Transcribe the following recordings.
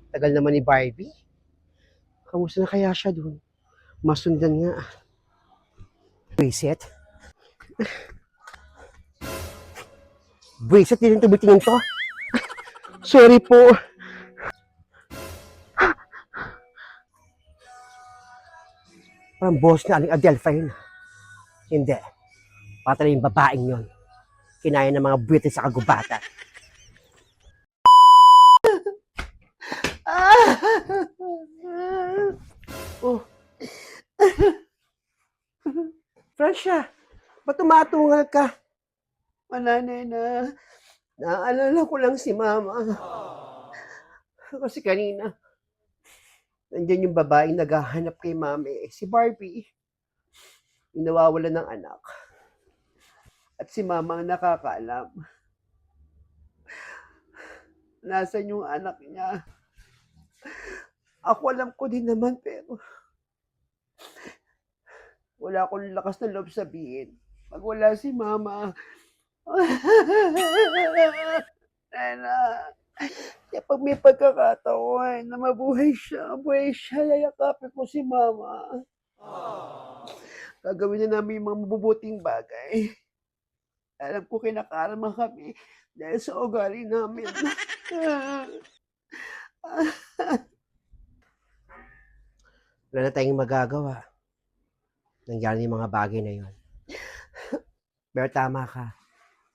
Tagal naman ni Barbie. Kamusta na kaya siya dun? Masundan nga. Bracelet? Bracelet, din yung tumitingin to. Sorry po. Parang boss na aling Adelpha yun. Hindi. Patala yung babaeng yun. Kinaya ng mga British sa kagubatan. Oh. Francia, ba't tumatungal ka? Mananay na. Naaalala ko lang si Mama. Kasi kanina, nandiyan yung babaeng naghahanap kay Mami. Si Barbie. Yung nawawalan ng anak. At si Mama ang nakakaalam. Nasaan yung anak niya? Ako alam ko din naman, pero wala akong lakas na loob sabihin. Pag wala si Mama. Nena, kaya pag may pagkakataon na mabuhay siya, yayakapin ko si Mama. Gagawin na namin yung mga mabubuting bagay. Alam ko kinakarama kami dahil sa ugali namin. Wala na tayong magagawa. Nangyari yung mga bagay na yun. Pero tama ka.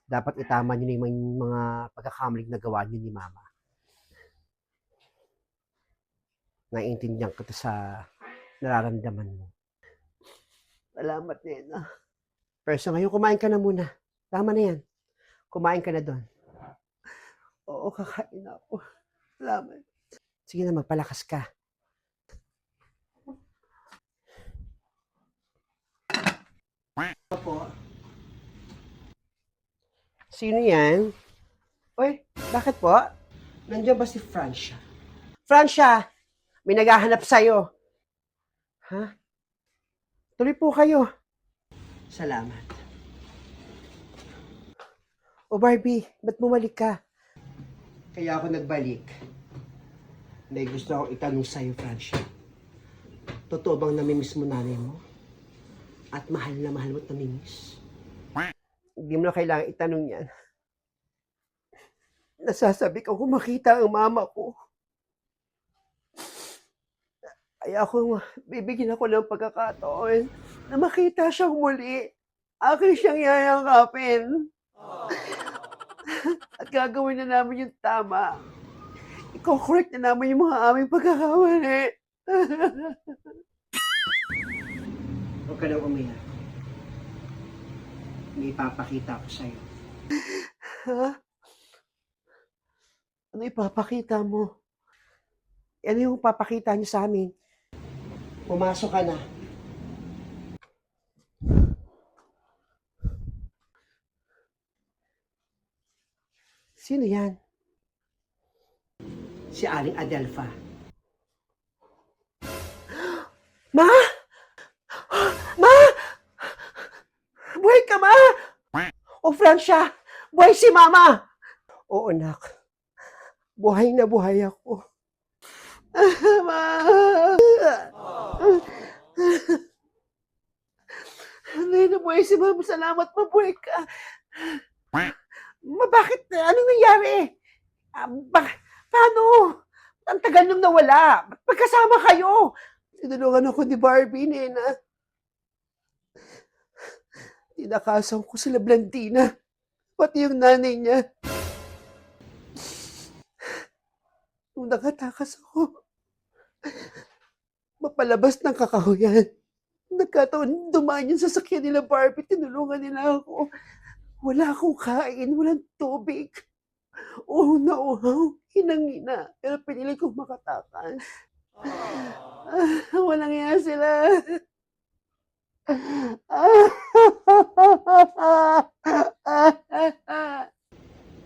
Dapat itama nyo na yung mga pagkakamaling na gawa nyo ni Mama. Naiintindihan ko sa nararamdaman mo. Salamat, Nena. Pero sa ngayon, kumain ka na muna. Tama na yan. Kumain ka na doon. Oo, kakain na ako. Salamat. Sige na, magpalakas ka. Opo. Sino yan? Uy, bakit po? Nandiyan ba si Francia? Francia! May naghahanap sa'yo. Ha? Tuloy po kayo. Salamat. O Barbie, ba't bumalik ka? Kaya ako nagbalik. May gusto akong itanong sa'yo, Francia. Totoo bang namimiss mo nanay mo? At mahal na mahal mo at namimiss? Hindi mo na kailangan itanong yan. Nasasabi ko kung makita ang mama ko. Ay ako, bibigyan ako ng pagkakataon na makita siyang muli. Akin siyang yayangkapin. At gagawin na namin yung tama. Iko-correct na namin yung mga aming pagkakamali. Huwag ka na umiyak. May ipapakita ko sa'yo. Ha? Ano ipapakita mo? Ano yung papakita niyo sa amin? Pumasok ka na. Sino yan? Si Aling Adelpha. Ma! Ma! Buhay ka, Ma! O Francia, buhay si Mama! Oo, nak. Buhay na buhay ako. Ma! Hindi na buhay si Mama. Salamat, mabuhay ka. Ma, bakit? Anong nangyari? Paano? Ang tagal nung nawala. Ba't magkasama kayo? Tinulungan ako ni Barbie, Nena. Tinakasan ko sila Blandina. Pati yung nanay niya. Nung nakatakas ako, mapalabas ng kakahuyan. Nagkataon, dumaan yung sasakyan nila Barbie. Tinulungan nila ako. Wala akong kain, walang tubig. Uhaw na uhaw, hinang-hina. Pero pinili kong makatakas. Walang iya sila.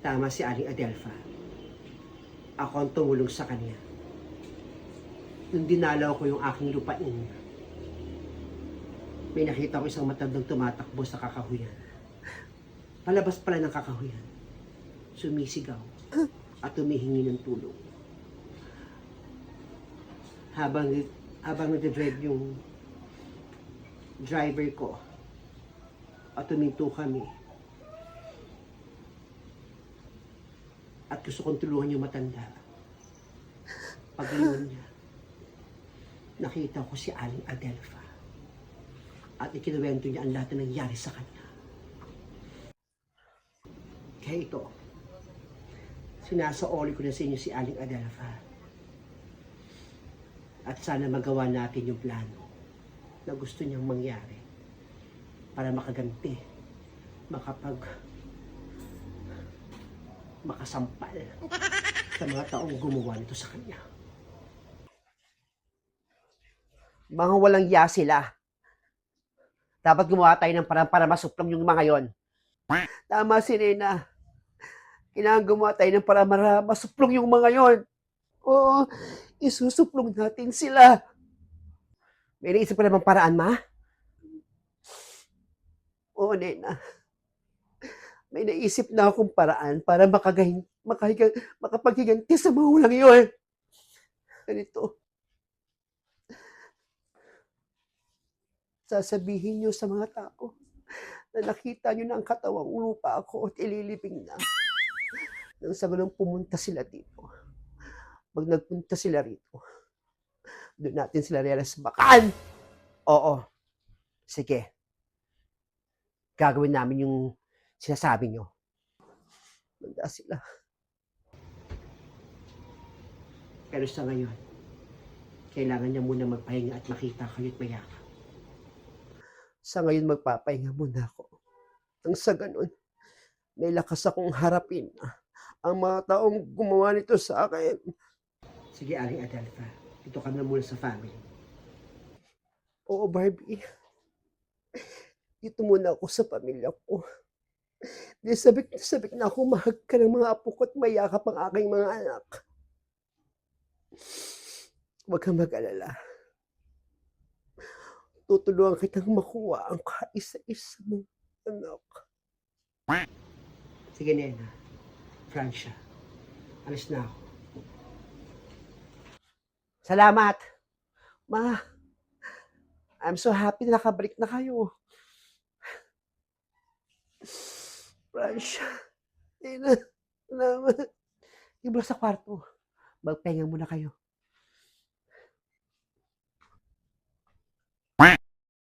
Tama si Aling Adelpha. Ako ang tumulong sa kanya. Nung dinalaw ko yung aking lupain, may nakita ko isang matandang tumatakbo sa kakahuyan. Palabas pala ng kakahuyan. Sumisigaw at humihingi ng tulong. habang habang nagde-drive yung driver ko at tuminto kami at gusto kong tulungan yung matanda. Paglingon niya, nakita ko si Aling Adelfa at ikinuwento niya ang lahat na nangyari sa kanya. Kaya ito, sinasaoli ko na sa inyo si Aling Adelfa at sana magawa natin yung plano na gusto niyang mangyari para makaganti, makasampal sa mga taong gumawa nito sa kanya. Mga walang iya sila. Dapat gumawa tayo ng parang para masuplong yung mga yon. Tama si Nena. Kailangan gumawa tayo ng para masuplong yung mga yon. Oo, isusuplong natin sila. May naisip pa namang paraan, Ma? Oo, Nena. May naisip na akong paraan para makapaghiganti sa mga walang yun. Ganito. Sasabihin niyo sa mga tao na nakita niyo na ang katawang lupa ako at ililibing na. Nang sa ganun pumunta sila dito. Pag nagpunta sila rito, doon natin sila relasbakan. Oo. Sige. Gagawin namin yung sinasabi niyo. Manda sila. Pero sa ngayon, kailangan niya muna magpahinga at makita kayo at mayakap. Sa ngayon magpapahinga muna ako. Nang sa ganun, may lakas akong harapin ang mga taong gumawa nito sa akin. Sige, Aling Adelfa. Dito ka na muna sa family. Oo, Barbie. Dito muna ako sa pamilya ko. Di sabik na ako mahag ka ng mga apo ko at mayakap ang aking mga anak. Huwag kang mag-alala. Tutulungan kitang makuha ang kaisa-isa mong anak. Sige, Nena. Francia. Alis na ako. Salamat. Ma, I'm so happy na nakabalik na kayo. Francia. Nena, salamat. Ibig sa kwarto. Magpahinga muna kayo.